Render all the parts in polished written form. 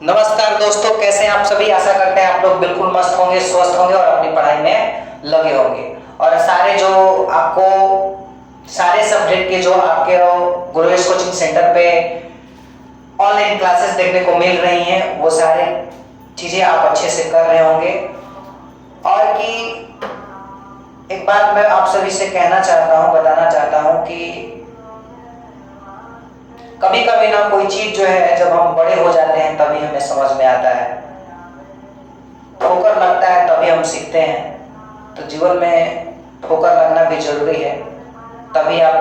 नमस्कार दोस्तों, कैसे हैं आप सभी। आशा करते हैं आप लोग बिल्कुल मस्त होंगे, स्वस्थ होंगे और अपनी पढ़ाई में लगे होंगे। और सारे सब्जेक्ट के जो आपके गुरुवेश कोचिंग सेंटर पे ऑनलाइन क्लासेस देखने को मिल रही हैं, वो सारे चीजें आप अच्छे से कर रहे होंगे। और कि एक बात मैं आप सभी से कहना चाहता हूँ, बताना चाहता हूँ कि कभी कभी ना कोई चीज जो है जब हम बड़े हो जाते हैं तभी हमें समझ में आता है, ठोकर लगता है तभी हम सीखते हैं। तो जीवन में ठोकर लगना भी जरूरी है, तभी आप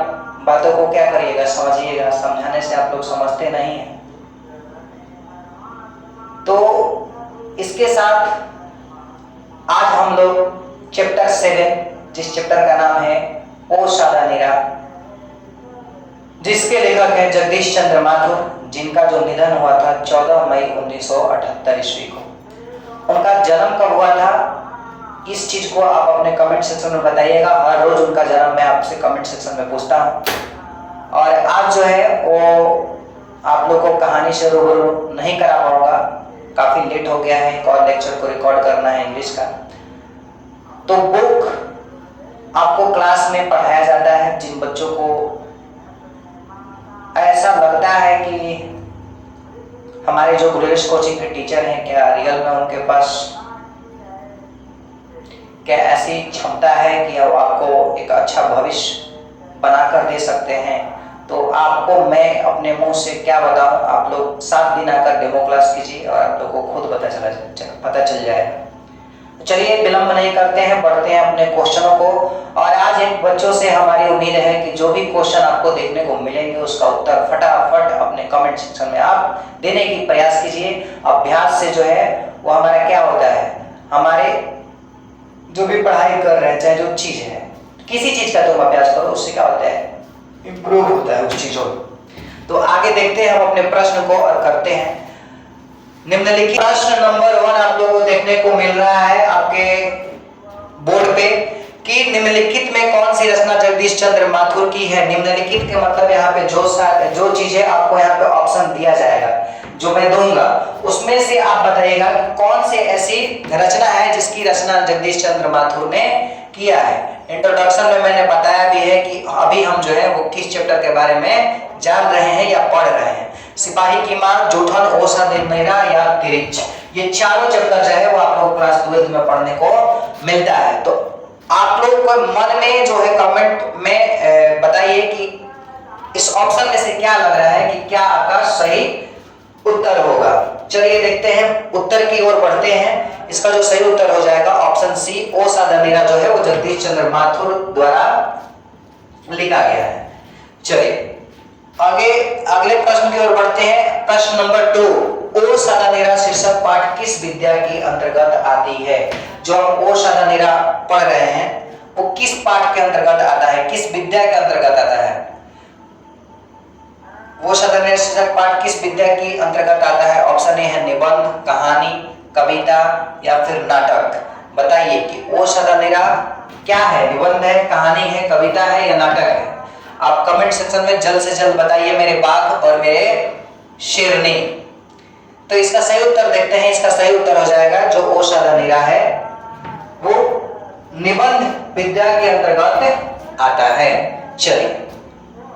बातों को क्या करिएगा, समझिएगा। समझाने से आप लोग समझते नहीं हैं। तो इसके साथ आज हम लोग चैप्टर 7, जिस चैप्टर का नाम है ओ सादा नीरा, जिसके लेखक हैं जगदीश चंद्र माथुर, जिनका जो निधन हुआ था 14 मई 1978 ईस्वी को। उनका जन्म कब हुआ था, इस चीज को आप अपने कमेंट सेक्शन में बताइएगा। हर रोज उनका जन्म मैं आपसे कमेंट सेक्शन में पूछता हूँ। और आज जो है वो आप लोग को कहानी से रूबरू नहीं करा पाऊंगा, काफी लेट हो गया है। एक और लेक्चर को रिकॉर्ड करना है इंग्लिश का। तो बुक आपको क्लास में पढ़ाया जाता है। जिन बच्चों को ऐसा लगता है कि हमारे जो गुरुवेश कोचिंग के टीचर हैं, क्या रियल में उनके पास क्या ऐसी क्षमता है कि वो आपको एक अच्छा भविष्य बनाकर दे सकते हैं, तो आपको मैं अपने मुंह से क्या बताऊं। आप लोग 7 दिन आकर डेमो क्लास कीजिए और आप लोग को खुद पता चल जाएगा। चलिए विलंब नहीं करते हैं, बढ़ते हैं अपने क्वेश्चनों को। और आज इन बच्चों से हमारी उम्मीद है कि जो भी क्वेश्चन आपको देखने को मिलेंगे उसका उत्तर फटाफट अपने कमेंट सेक्शन में आप देने की प्रयास कीजिए। अभ्यास से जो है वो हमारा क्या होता है, हमारे जो भी पढ़ाई कर रहे हैं, चाहे जो चीज है, किसी चीज का तुम अभ्यास करो, उससे क्या होता है, इंप्रूव होता है उस चीजों। तो आगे देखते हैं हम अपने प्रश्न को और करते हैं। निम्नलिखित प्रश्न नंबर 1 आप लोगों को देखने को मिल रहा है आपके बोर्ड पे कि निम्नलिखित में कौन सी रचना जगदीश चंद्र माथुर की है। निम्नलिखित के मतलब यहाँ पे जो चीजें आपको यहाँ पे ऑप्शन दिया जाएगा, जो मैं दूंगा, उसमें से आप बताइएगा कौन सी ऐसी रचना है जिसकी रचना जगदीश चंद्र माथुर ने किया है। इंट्रोडक्शन में मैंने बताया भी है कि अभी हम जो है वो किस चैप्टर के बारे में जान रहे हैं या पढ़ रहे हैं। सिपाही की मां, जूठन, ओ सादा नीरा या तिरछ, ये चारों चैप्टर जो है वो आप लोग क्लास 12 में पढ़ने को मिलता है। तो आप लोग को मन में जो है कमेंट में बताइए कि इस ऑप्शन में से क्या लग रहा है कि क्या आपका सही उत्तर होगा। चलिए देखते हैं, उत्तर की ओर बढ़ते हैं। इसका जो सही उत्तर हो जाएगा ऑप्शन सी, ओ सादा नीरा जो है वो जगदीश चंद्र माथुर द्वारा लिखा गया है। चलिए आगे अगले प्रश्न की ओर बढ़ते हैं। प्रश्न नंबर 2, ओ सादा नीरा शीर्षक पाठ किस विद्या की अंतर्गत आती है। जो हम ओ सादा नीरा पढ़ रहे हैं वो किस पाठ के अंतर्गत आता है, किस विद्या के अंतर्गत आता है। वो सादा नीरा शीर्षक पाठ किस विद्या की अंतर्गत आता है। ऑप्शन ए है निबंध, कहानी, कविता या फिर नाटक। बताइए कि ओ सादा नीरा क्या है, निबंध है, कहानी है, कविता है या नाटक है। आप कमेंट सेक्शन में जल्द से जल्द बताइए मेरे बाघ और मेरे शेरनी। तो इसका सही उत्तर देखते हैं। इसका सही उत्तर हो जाएगा जो ओ सादा नीरा है वो निबंध विद्या के अंतर्गत आता है। चलिए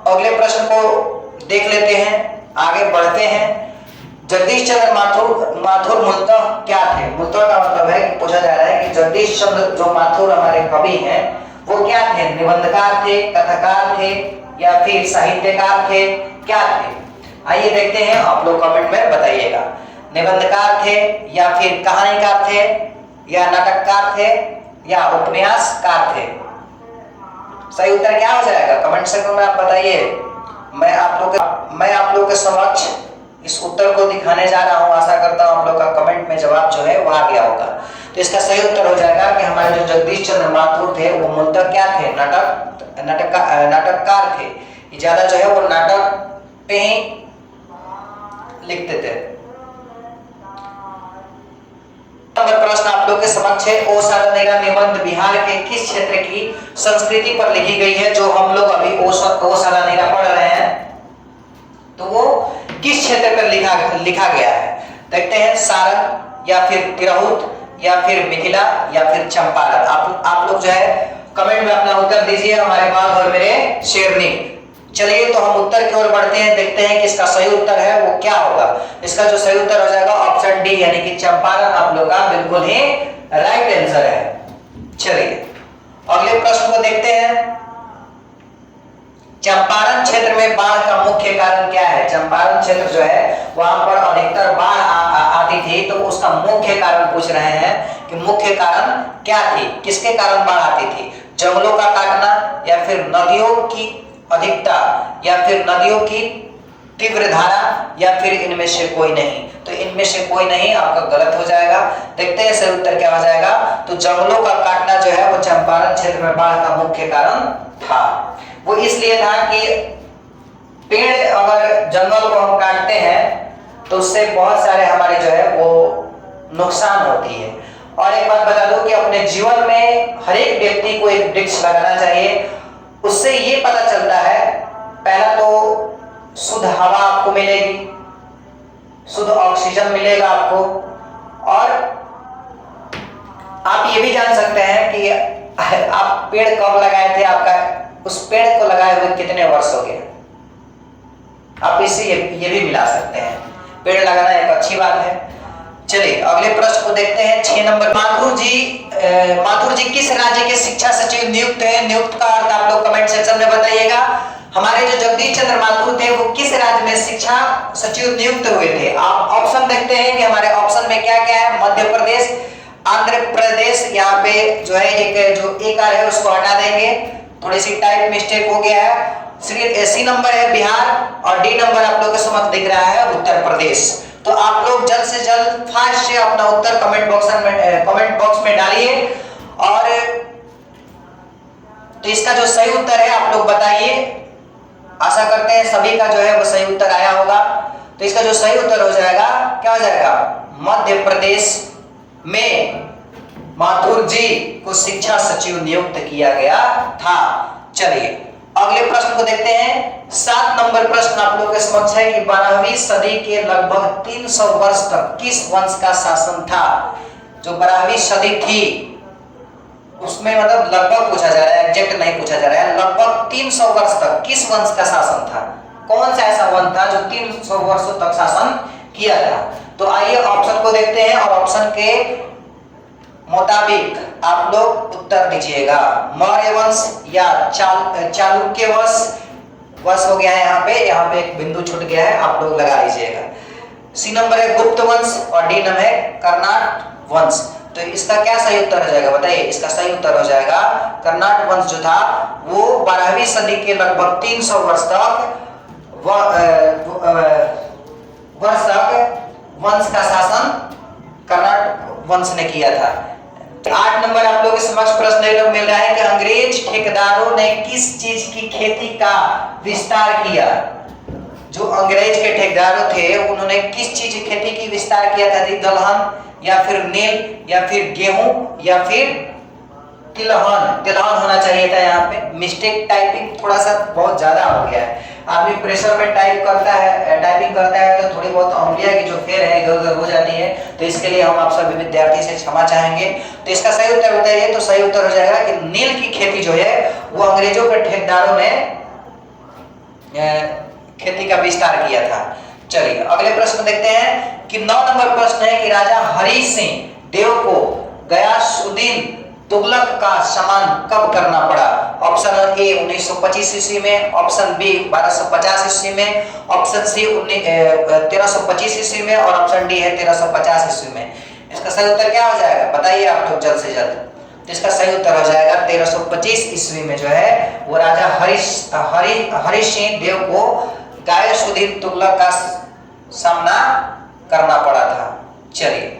अगले प्रश्न को देख लेते हैं, आगे बढ़ते हैं। जगदीश चंद्र माथुर मूलतः क्या थे। मूलतः का मतलब है कि पूछा जा रहा है कि जगदीश चंद्र जो माथुर हमारे कवि हैं वो क्या थे, निबंधकार थे, कथाकार थे या फिर साहित्यकार थे, क्या थे। आइए देखते हैं, आप लोग कमेंट में बताइएगा। निबंधकार थे या फिर कहानीकार थे या नाटककार थे या उपन्यासकार थे। सही उत्तर क्या हो जाएगा कमेंट सेक्शन में आप बताइए। मैं आप लोग के समक्ष इस उत्तर को दिखाने जा रहा हूं। आशा करता हूं आप लोग का कमेंट में जवाब जो है वो आ गया होगा। तो इसका सही उत्तर हो जाएगा कि हमारे जो जगदीश चंद्र माथुर थे वो मूलतः क्या थे, नाटककार थे। ज्यादा जो है वो नाटक पे ही लिखते थे। प्रश्न आप लोग के समक्ष है, ओ सादा नीरा निबंध बिहार के किस क्षेत्र की संस्कृति पर लिखी गई है। जो हम लोग अभी ओ सादा नीरा पढ़ रहे हैं तो वो किस क्षेत्र पर लिखा गया है। देखते हैं सारण या फिर तिरहुत या फिर मिथिला या फिर चंपारण। आप लोग जो है कमेंट में अपना उत्तर दीजिए, हमारे बाघ और मेरे शेरनी। चलिए तो हम उत्तर की ओर बढ़ते हैं, देखते हैं कि इसका सही उत्तर है वो क्या होगा। इसका जो सही उत्तर हो जाएगा ऑप्शन डी यानी कि चंपारण आप लोग का बिल्कुल ही राइट आंसर है। चलिए अगले प्रश्न को देखते हैं। चंपारण क्षेत्र में बाढ़ का मुख्य कारण क्या है? चंपारण क्षेत्र जो है वहां पर अधिकतर बाढ़ आती थी, तो उसका मुख्य कारण पूछ रहे हैं कि मुख्य कारण क्या थी, किसके कारण बाढ़ आती थी? जंगलों का काटना या फिर नदियों की अधिकता या फिर नदियों की तीव्र धारा या फिर इनमें से कोई नहीं। तो इनमें से कोई नहीं आपका गलत हो जाएगा। देखते हैं सही उत्तर क्या हो जाएगा। तो जंगलों का काटना जो है वो चंपारण क्षेत्र में बाढ़ का मुख्य कारण था। वो इसलिए था कि पेड़ अगर जंगल को हम काटते हैं तो उससे बहुत सारे हमारे जो है वो नुकसान होती है। और एक बात बता दूं कि अपने जीवन में हर एक व्यक्ति को एक वृक्ष लगाना चाहिए। उससे ये पता चलता है, पहला तो शुद्ध हवा आपको मिलेगी, शुद्ध ऑक्सीजन मिलेगा आपको, और आप ये भी जान सकते हैं कि आप पेड़ कब लगाए थे, आपका उस पेड़ को लगाए हुए कितने वर्ष हो गए। आप इससे ये भी मिला सकते हैं। पेड़ लगाना एक अच्छी बात है। चलिए अगले प्रश्न को देखते हैं 6 नंबर। माथुर जी किस राज्य के शिक्षा सचिव नियुक्त हैं? नियुक्त का अर्थ आप लोग कमेंट सेक्शन में बताइएगा। हमारे जो जगदीश चंद्र माथुर थे वो किस राज्य में शिक्षा सचिव नियुक्त हुए थे? आप ऑप्शन देखते हैं कि हमारे ऑप्शन में क्या क्या है। मध्य प्रदेश, आंध्र प्रदेश, यहाँ पे जो है एक जो एक आर है उसको हटा देंगे, थोड़ी सी टाइप मिस्टेक हो गया है। सी नंबर है बिहार और डी नंबर आप लोग के समक्ष दिख रहा है उत्तर प्रदेश। तो आप लोग जल्द से जल्द फास्ट से अपना उत्तर कमेंट बॉक्स में डालिए। और तो इसका जो सही उत्तर है आप लोग बताइए। आशा करते हैं सभी का जो है वो सही उत्तर आया होगा। तो इसका जो सही उत्तर हो जाएगा क्या हो जाएगा? मध्य प्रदेश में माथुर जी को शिक्षा सचिव नियुक्त किया गया था। चलिए अगले प्रश्न को देखते हैं। 7 नंबर प्रश्न आप लोगों के समक्ष है कि 12वीं सदी के लगभग 300 वर्ष तक किस वंश का शासन था? जो 12वीं सदी थी उसमें मतलब लगभग पूछा जा रहा है, एग्जैक्ट नहीं पूछा जा रहा है। लगभग 300 वर्ष तक किस वंश का शासन था? कौन सा ऐसा वंश था जो 300 वर्षों तक शासन किया था? तो आइए ऑप्शन को देखते हैं और ऑप्शन के मुताबिक आप लोग उत्तर दीजिएगा। मौर्य वंश या चालुक्य वंश हो गया है, यहाँ पे एक बिंदु छूट गया है, आप लोग लगा लीजिएगा। सी नंबर है गुप्त वंश और डी नंबर है कर्नाट वंश। तो इसका क्या सही उत्तर हो जाएगा बताइए? इसका सही उत्तर हो जाएगा कर्नाट वंश जो था वो 12वीं सदी के लगभग 300 वर्ष तक वंश का शासन कर्नाट वंश ने किया था। 8 नंबर आप लोगों के समक्ष प्रश्न मिल रहा है कि अंग्रेज ठेकेदारों ने किस चीज की खेती का विस्तार किया? जो अंग्रेज के ठेकेदारों थे उन्होंने किस चीज की खेती की विस्तार किया था? दलहन या फिर नील या फिर गेहूं या फिर तिलहन होना चाहिए था। यहाँ पे मिस्टेक टाइपिंग थोड़ा सा बहुत ज्यादा हो गया है। आदमी प्रेशर में टाइपिंग करता है तो थोड़ी बहुत अंगुलियां की जो फेर है इधर उधर हो जाती है। तो इसके लिए हम आप सभी विद्यार्थी से क्षमा चाहेंगे। तो इसका सही उत्तर बताइए। तो सही उत्तर हो जाएगा कि नील की खेती जो है वो अंग्रेजों के ठेकेदारों ने खेती का विस्तार किया था। चलिए अगले प्रश्न देखते हैं कि 9 नंबर प्रश्न है कि राजा हरि सिंह देव को गयासुद्दीन तुगलक का सम्मान कब करना पड़ा? ऑप्शन ए 1925 ईस्वी में, ऑप्शन बी 1250 ईस्वी में, ऑप्शन सी 1325 ईस्वी में और ऑप्शन डी है 1350 ईस्वी में। इसका सही उत्तर क्या हो जाएगा बताइए आप लोग जल्द से जल्द। तो इसका सही उत्तर हो जाएगा 1325 ईस्वी में जो है वो राजा हरि सिंह देव को गयासुद्दीन तुगलक का सामना करना पड़ा था। चलिए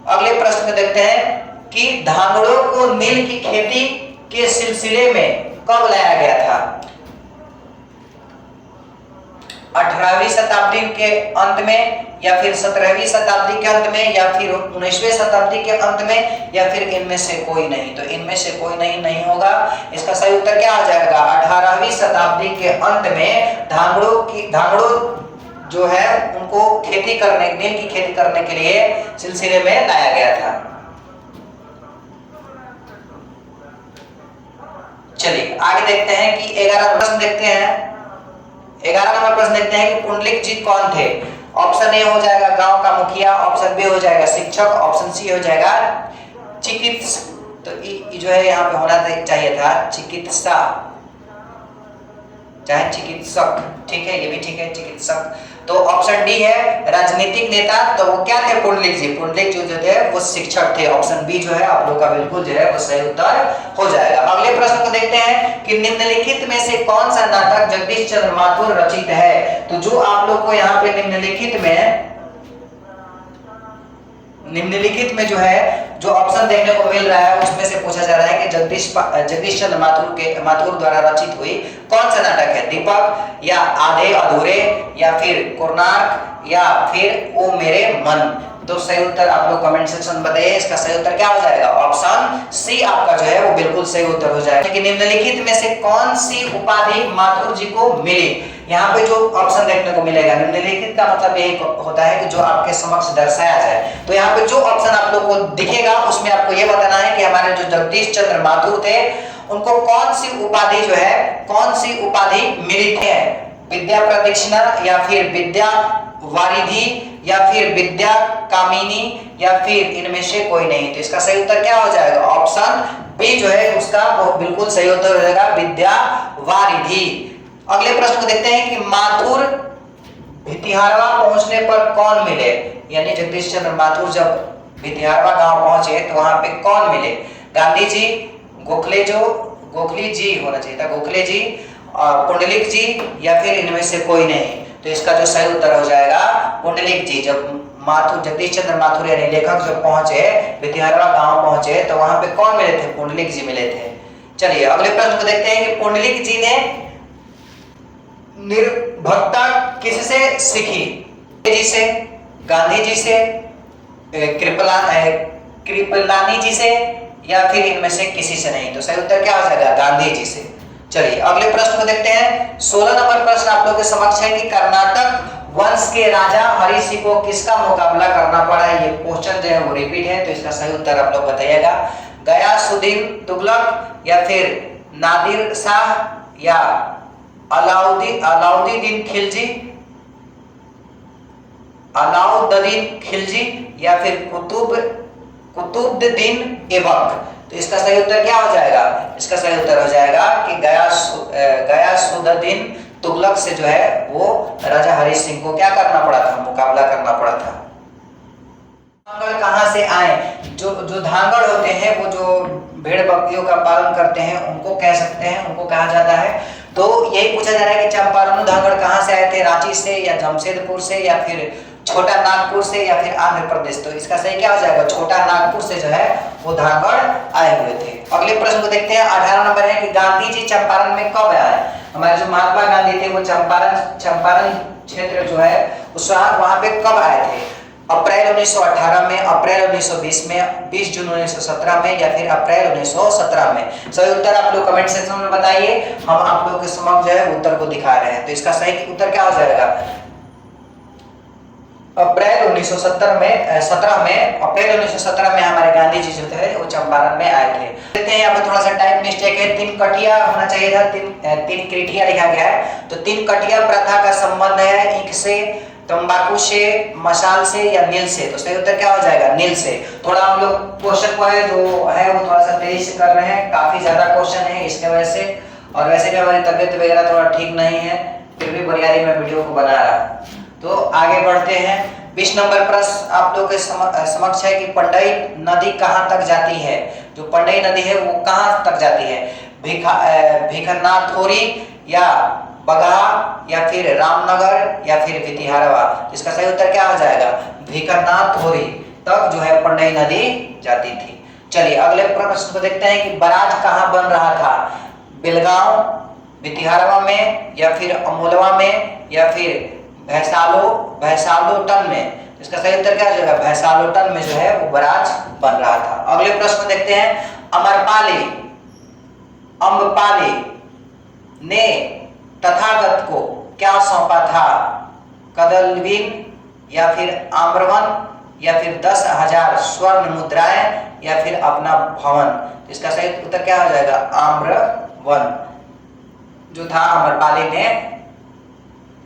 अगले प्रश्न में देखते हैं कि धांगड़ों को नील की खेती के सिलसिले में कब लाया गया था? 18वीं शताब्दी के अंत में या फिर 17वीं शताब्दी के अंत में या फिर 19वीं शताब्दी के अंत में या फिर इनमें से कोई नहीं? तो इनमें से कोई नहीं होगा। इसका सही उत्तर क्या आ जाएगा? 18वीं शताब्दी के अंत में धांगड़ों जो है उनको खेती करने, नील की खेती करने के लिए सिलसिले में लाया गया था। चलिए आगे देखते हैं कि 11 प्रश्न देखते हैं। 11 नंबर प्रश्न देखते हैं कि पुंडलिक जी कौन थे। ऑप्शन ए हो जाएगा गांव का मुखिया, ऑप्शन बी हो जाएगा शिक्षक, ऑप्शन सी हो जाएगा चिकित्सक। तो जो है यहाँ पे होना चाहिए था चिकित्सा, चाहे चिकित्सक, ठीक है, ये भी ठीक है चिकित्सक। तो ऑप्शन डी है राजनीतिक नेता, तो वो क्या थे पुंडलिक जी, पुंडलिक जो थे वो शिक्षक थे। ऑप्शन बी जो है आप लोग का बिल्कुल जो है वो सही उत्तर हो जाएगा। अगले प्रश्न को देखते हैं कि निम्नलिखित में से कौन सा नाटक जगदीश चंद्र माथुर रचित है। तो जो आप लोग को यहाँ पे निम्नलिखित में जो है जो ऑप्शन देखने को मिल रहा है उसमें से पूछा जा रहा है कि जगदीश चंद्र माथुर द्वारा रचित हुई कौन सा नाटक है। दीपक, या आधे अधूरे, या फिर कोणार्क, या फिर ओ मेरे मन। तो सही उत्तर आप लोग कमेंट सेक्शन में बताइए, इसका सही उत्तर क्या हो जाएगा। ऑप्शन सी आपका जो है वो बिल्कुल सही उत्तर हो जाएगा। कि निम्नलिखित में से कौन सी उपाधि माथुर जी को मिली। यहाँ पे जो ऑप्शन देखने को मिलेगा, निम्नलिखित का मतलब यही होता है कि जो आपके समक्ष दर्शाया जाए। तो यहाँ पे जो ऑप्शन आप लोग को दिखेगा उसमें आपको ये बताना है कि हमारे जो जगदीश चंद्र माथुर थे उनको कौन सी उपाधि जो है, कौन सी उपाधि मिली थी। विद्या प्रदक्षिणा, या फिर विद्या वारिधि, या फिर विद्या कामिनी, या फिर इनमें से कोई नहीं। तो इसका सही उत्तर क्या हो जाएगा। ऑप्शन बी जो है उसका वो बिल्कुल सही उत्तर हो जाएगा, विद्या वारिधि। अगले प्रश्न को देखते हैं कि माथुर भितिहारवा पहुंचने पर कौन मिले। यानी जगदीश चंद्र माथुर जब भितिहारवा गांव पहुंचे तो वहां पे कौन मिले। गांधी जी, गोखले जी होना चाहिए था, गोखले जी, पुंडलिक जी, या फिर इनमें से कोई नहीं। तो इसका जो सही उत्तर हो जाएगा पुंडलिक जी। जब जगदीश चंद्र माथुर यानी लेखक जब पहुंचे भितिहारवा गांव पहुंचे तो वहां पे कौन मिले थे, पुंडलिक जी मिले थे। चलिए अगले प्रश्न को देखते हैं कि पुंडलिक जी ने निर्भरता किससे सीखी। जी से, गांधी जी से, कृपलानी जी से, या फिर इनमें से किसी से नहीं। तो सही उत्तर क्या हो जाएगा, गांधी जी से। चलिए अगले प्रश्न को देखते हैं। 16 नंबर प्रश्न आप लोगों के समक्ष है कि कर्नाटक वंश के राजा हरि सिंह को किसका मुकाबला करना पड़ा। ये क्वेश्चन जो है वो रिपीट है, तो इसका सही उत्तर आप लोग बताइएगा। गयासुद्दीन तुगलक, या फिर नादिर शाह, या अलाउद्दीन खिलजी, या फिर कुतुबुद्दीन ऐबक। तो इसका सही उत्तर क्या हो जाएगा। इसका सही उत्तर हो जाएगा कि गयासुद्दीन तुगलक से जो है वो राजा हरि सिंह को क्या करना पड़ा था, मुकाबला करना पड़ा था। धांगड़ कहाँ से आए। जो धांगड़ होते हैं वो जो भेड़ बकरियों का पालन करते हैं उनको कह सकते हैं, उनको कहा जाता है। तो यही पूछा जा रहा है कि चंपारण धांगड़ कहाँ से आए थे, रांची से, या जमशेदपुर से, या फिर छोटा नागपुर से, या फिर आंध्र प्रदेश। तो इसका सही क्या हो जाएगा, छोटा नागपुर से जो है वो धांगड़ आए हुए थे। अगले प्रश्न को देखते हैं। 18 नंबर है कि गांधी जी चंपारण में कब आए। हमारे जो महात्मा गांधी थे वो चंपारण क्षेत्र जो है उस वहां पे कब आए थे। अप्रैल 1918 में, अप्रैल 1920 में, 20 जून 1917 में, या फिर अप्रैल 1917 में। सही उत्तर आप लोग कमेंट सेक्शन में बताइए, हम आप लोगों के समक्ष जो है उत्तर को दिखा रहे हैं। तो इसका सही उत्तर क्या हो जाएगा, अप्रैल 1917 में हमारे गांधी जी जो थे वो चंपारण में आए थे। देखते हैं यहाँ पे थोड़ा सा टाइप मिस्टेक है, 3 कटिया होना चाहिए था, 3 क्रिटिया लिखा गया है। तो 3 कटिया प्रथा का संबंध है ईंख से, तंबाकू से, मशाल से, या नील से। तो सही उत्तर क्या हो जाएगा, नील से। थोड़ा हम लोग क्वेश्चन को है जो है वो थोड़ा सा तेजी से कर रहे हैं, काफी ज्यादा क्वेश्चन है इसके वजह से, और वैसे भी हमारी तबियत वगैरह थोड़ा ठीक नहीं है, फिर भी बुनियादी मैं वीडियो को बना रहा। तो आगे बढ़ते हैं। 20 नंबर प्रश्न आप लोग के समक्ष है कि पंडई नदी कहां तक जाती है। जो पंडई नदी है वो कहां तक जाती है, भिखनाथोरी, या बगहा, या फिर रामनगर, या फिर भितिहारवा। इसका सही उत्तर क्या हो जाएगा, भिखनाथोरी तक जो है पंडई नदी जाती थी। चलिए अगले प्रश्न को देखते हैं कि बराज कहां बन रहा था। बेलगांव, भितिहारवा में, या फिर अमोलवा में, या फिर भैसालोटन में। इसका सही उत्तर क्या हो जाएगा, भैसालोटन में जो है वो बराज बन रहा था। अगले प्रश्न देखते हैं। अम्रपाली ने तथागत को क्या सौंपा था। कदलविन या फिर आम्रवन या फिर 10,000 स्वर्ण मुद्राएं या फिर अपना भवन। तो इसका सही उत्तर क्या हो जाएगा? आम्रवन, जो था अमरपाली ने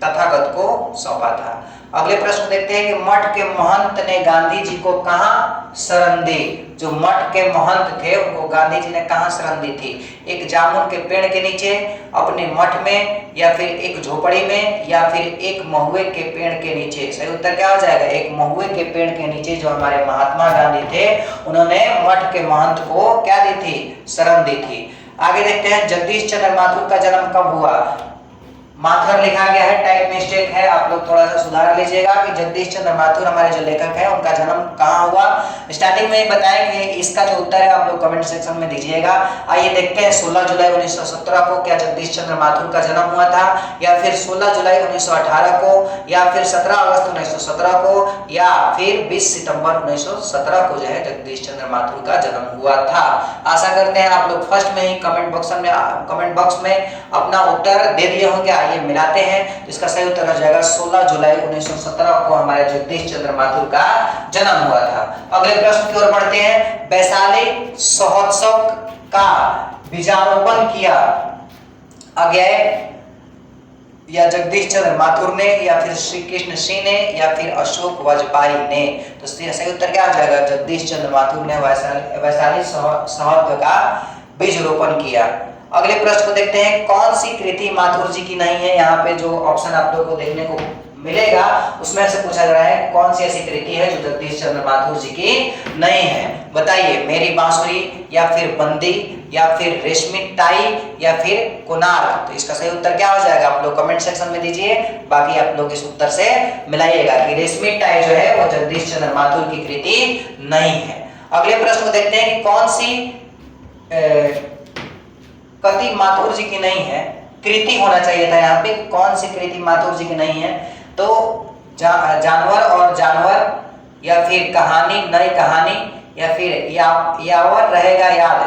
तथागत को सौंपा था। अगले प्रश्न देखते हैं कि मठ के महंत ने गांधी जी को कहां शरण दी? जो मठ के महंत थे उनको गांधी जी ने कहां शरण दी थी? एक जामुन के पेड़ के नीचे, अपने मठ में, या फिर एक झोपड़ी में, या फिर एक महुए के पेड़ के नीचे? सही उत्तर क्या हो जाएगा? एक महुए के पेड़ के नीचे जो हमारे महात्मा गांधी थे उन्होंने मठ के महंत को क्या दी थी? शरण दी थी। आगे देखते हैं जगदीश चंद्र माथुर का जन्म कब हुआ? माथुर लिखा गया है, टाइप मिस्टेक है, आप लोग थोड़ा सा सुधार लीजिएगा कि जगदीश चंद्र माथुर हमारे जो लेखक है उनका जन्म कहाँ हुआ। स्टार्टिंग में ही बताएंगे, इसका जो उत्तर है आप लोग कमेंट सेक्शन में दीजिएगा। आइए देखते हैं 16 जुलाई 1917 को क्या जगदीश चंद्र माथुर का जन्म हुआ था, या फिर 16 जुलाई 1918 को, या फिर 17 अगस्त 1917 को, या फिर 20 सितंबर 1917 को जो है जगदीश चंद्र माथुर का जन्म हुआ था। आशा करते हैं आप लोग फर्स्ट में ही कमेंट बॉक्स में अपना उत्तर दे दिए होंगे। आइए मिलाते हैं, तो इसका सही उत्तर हो जाएगा 16 जुलाई 1917 को हमारे जगदीश चंद्र माथुर का जन्म हुआ था। अगले प्रश्न की ओर बढ़ते हैं। वैशाली महोत्सव का बीजारोपण किया अज्ञेय या जगदीश चंद्र माथुर ने, या फिर श्री कृष्ण सिंह ने, या फिर अशोक वाजपेयी ने? तो सही उत्तर क्या हो जाएगा? जगदीश चंद्र माथुर ने वैशाली महोत्सव का बीज रोपण किया। अगले प्रश्न को देखते हैं। कौन सी कृति माथुर जी की नहीं है? यहाँ पे जो ऑप्शन आप लोगों को देखने को मिलेगा उसमें से पूछा जा रहा है कौन सी ऐसी कृति है जो जगदीश चंद्र माथुर जी की नहीं है? बताइए। मेरी बांसुरी, या फिर बंदी, या फिर रेशमी टाई, या फिर कोणार्क? तो इसका सही उत्तर क्या हो जाएगा? आप लोग कमेंट सेक्शन में दीजिए, बाकी आप लोग इस उत्तर से मिलाइएगा कि रेशमी टाई जो है वो जगदीश चंद्र माथुर की कृति नहीं है। अगले प्रश्न को देखते हैं कि कौन सी कृति माथुर जी की नहीं है? कृति होना चाहिए था यहाँ पे, कौन सी कृति माथुर जी की नहीं है? तो जानवर और जानवर, या फिर कहानी नई कहानी, या फिर यावर रहेगा याद,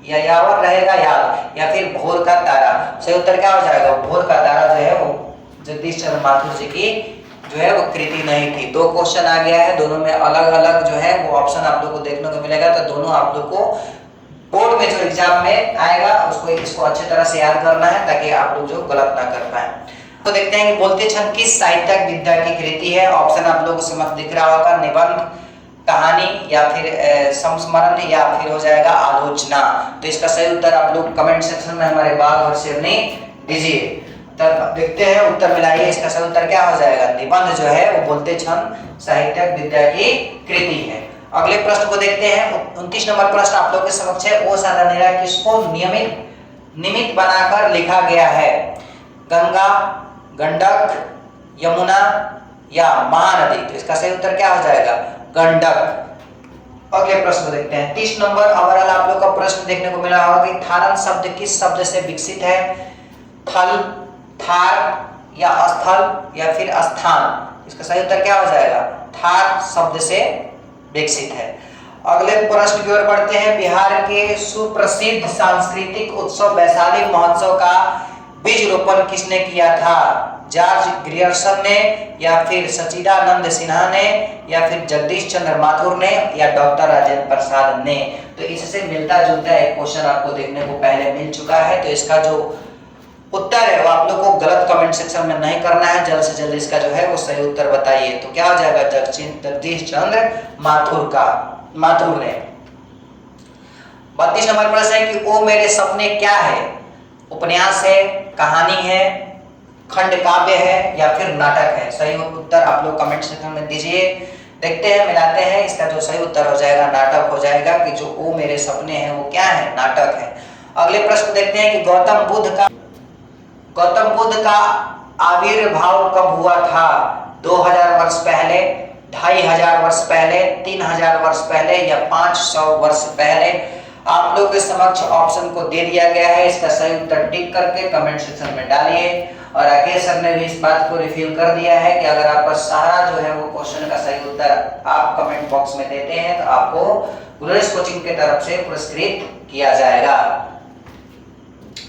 यावर रहेगा याद, या फिर भोर का तारा? सही उत्तर क्या हो जाएगा? भोर का तारा जो है वो जगदीश चंद्र माथुर जी की जो है वो कृति नहीं थी। दो क्वेश्चन आ गया है, दोनों में अलग अलग जो है वो ऑप्शन आप लोग को देखने को मिलेगा। तो दोनों आप लोग को बोर्ड में जो एग्जाम में आएगा इसको अच्छी तरह से याद करना है ताकि आप लोग जो गलत ना कर पाए। तो देखते हैं कि बोलते क्षण किस साहित्यिक विद्या की कृति है? ऑप्शन आप लोगों को समझ दिख रहा होगा, निबंध, कहानी, या फिर संस्मरण, या फिर हो जाएगा आलोचना। तो इसका सही उत्तर आप लोग कमेंट सेक्शन में हमारे बाग और शेरनी दीजिए। तब देखते हैं, उत्तर मिलाइए। इसका सही उत्तर क्या हो जाएगा? निबंध जो है वो बोलते क्षण साहित्यिक विद्या की कृति है। अगले प्रश्न को देखते हैं। 29 नंबर प्रश्न आप लोग के समक्ष है। ओ साधानेरा किसको निमित्त बनाकर लिखा गया है? गंगा, गंडक, यमुना, या महानदी? तो इसका सही उत्तर क्या हो जाएगा? गंडक। अगले प्रश्न को देखते हैं। 30 नंबर ओवरऑल आप लोग का प्रश्न देखने को मिला होगा कि थारन शब्द किस शब्द से विकसित है? थल, थार, या स्थल, या फिर स्थान? इसका सही उत्तर क्या हो जाएगा? थार शब्द से विकसित है। अगले प्रश्न की ओर बढ़ते हैं। बिहार के सुप्रसिद्ध सांस्कृतिक उत्सव वैशाली महोत्सव का बीज रोपण किसने किया था? जॉर्ज ग्रियर्सन ने, या फिर सच्चिदानंद सिन्हा ने, या फिर जगदीश चंद्र माथुर ने, या डॉक्टर राजेंद्र प्रसाद ने? तो इससे मिलता जुलता एक क्वेश्चन आपको देखने को पहले मिल चुका है। तो इसका जो उत्तर है वो आप लोग को गलत कमेंट सेक्शन में नहीं करना है, जल्द से जल्द इसका जो है वो सही उत्तर बताइए। तो क्या हो जाएगा? जगदीश चंद्र माथुर ने। 32 नंबर प्रश्न है कि ओ मेरे सपने क्या है? उपन्यास है, कहानी है, खंड काव्य है, या फिर नाटक है? सही उत्तर आप लोग कमेंट सेक्शन में दीजिए। देखते हैं, मिलाते हैं। इसका जो सही उत्तर हो जाएगा नाटक हो जाएगा, कि जो ओ मेरे सपने हैं वो क्या है? नाटक है। अगले प्रश्न देखते हैं कि गौतम बुद्ध का आविर्भाव कब हुआ था? 2000 वर्ष पहले, 2500 वर्ष पहले, 3000 वर्ष पहले, या 500 वर्ष पहले? आप लोग के समक्ष ऑप्शन को दे दिया गया है। इसका सही उत्तर टिक करके कमेंट सेक्शन में डालिए। और राकेश सर ने भी इस बात को रिवील कर दिया है कि अगर आपका सारा जो है वो क्वेश्चन का सही उत्तर आप कमेंट बॉक्स में देते हैं तो आपको गुरुज कोचिंग की तरफ से पुरस्कृत किया जाएगा।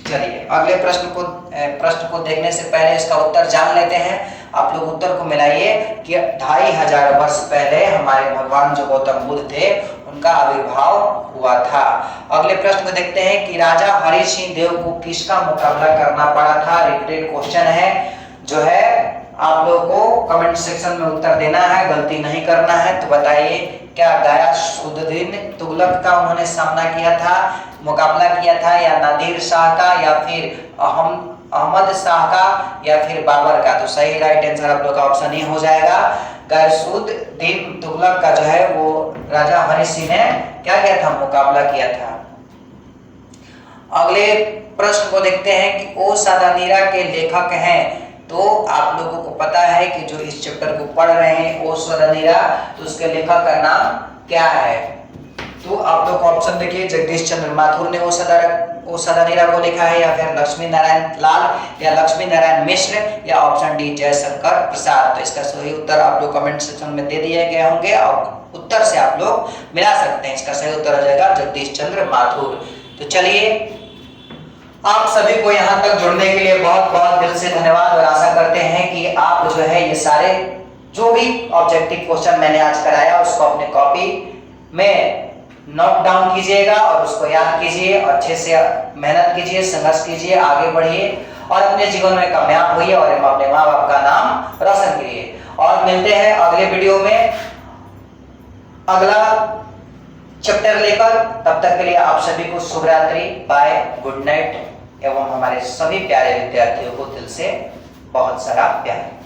चलिए अगले प्रश्न को देखने से पहले इसका उत्तर जान लेते हैं। आप लोग उत्तर को मिलाइए कि 2500 वर्ष पहले हमारे भगवान जो गौतम बुद्ध थे उनका आविर्भाव हुआ था। अगले प्रश्न को देखते हैं कि राजा हरि सिंह देव को किसका मुकाबला करना पड़ा था। रिपीटेड क्वेश्चन है, जो है आप लोगों को कमेंट सेक्शन में उत्तर देना है, गलती नहीं करना है। तो बताइए, क्या गयासुद्दीन तुगलक का उन्होंने सामना किया था, मुकाबला किया था, या नादिर शाह का, या फिर अहमद शाह का, या फिर बाबर का। तो सही राइट आंसर आप लोग का ऑप्शन ही हो जाएगा, गयासुद्दीन तुगलक का जो है वो राजा हरि सिंह ने क्या किया था, मुकाबला किया था। अगले प्रश्न को देखते हैं कि ओ सादानीरा के लेखक हैं। तो आप लोगों को पता है कि जो इस चैप्टर को पढ़ रहे हैं ओ सादानीरा, तो उसके लेखक का नाम क्या है। तो आप लोग ऑप्शन देखिए, जगदीश चंद्र माथुर ने ओ सादानीरा को लिखा है, या फिर लक्ष्मी नारायण लाल, या लक्ष्मी नारायण मिश्र, या ऑप्शन डी जयशंकर प्रसाद। तो इसका सही उत्तर आप लोग कमेंट सेक्शन में दे दिए गए होंगे और उत्तर से आप लोग मिला सकते हैं। इसका सही उत्तर हो जाएगा जगदीश चंद्र माथुर। तो चलिए, आप सभी को यहाँ तक जुड़ने के लिए बहुत बहुत दिल से धन्यवाद, और आशा करते हैं कि आप जो है ये सारे जो भी ऑब्जेक्टिव क्वेश्चन मैंने आज कराया उसको अपने कॉपी में नोट डाउन कीजिएगा और उसको याद कीजिए, अच्छे से मेहनत कीजिए, संघर्ष कीजिए, आगे बढ़िए और अपने जीवन में कामयाब होइए और अपने माँ बाप का नाम रोशन करिए। और मिलते हैं अगले वीडियो में अगला चैप्टर लेकर। तब तक के लिए आप सभी को शुभ रात्रि, बाय, गुड नाइट, एवं हमारे सभी प्यारे विद्यार्थियों को दिल से बहुत सारा प्यार।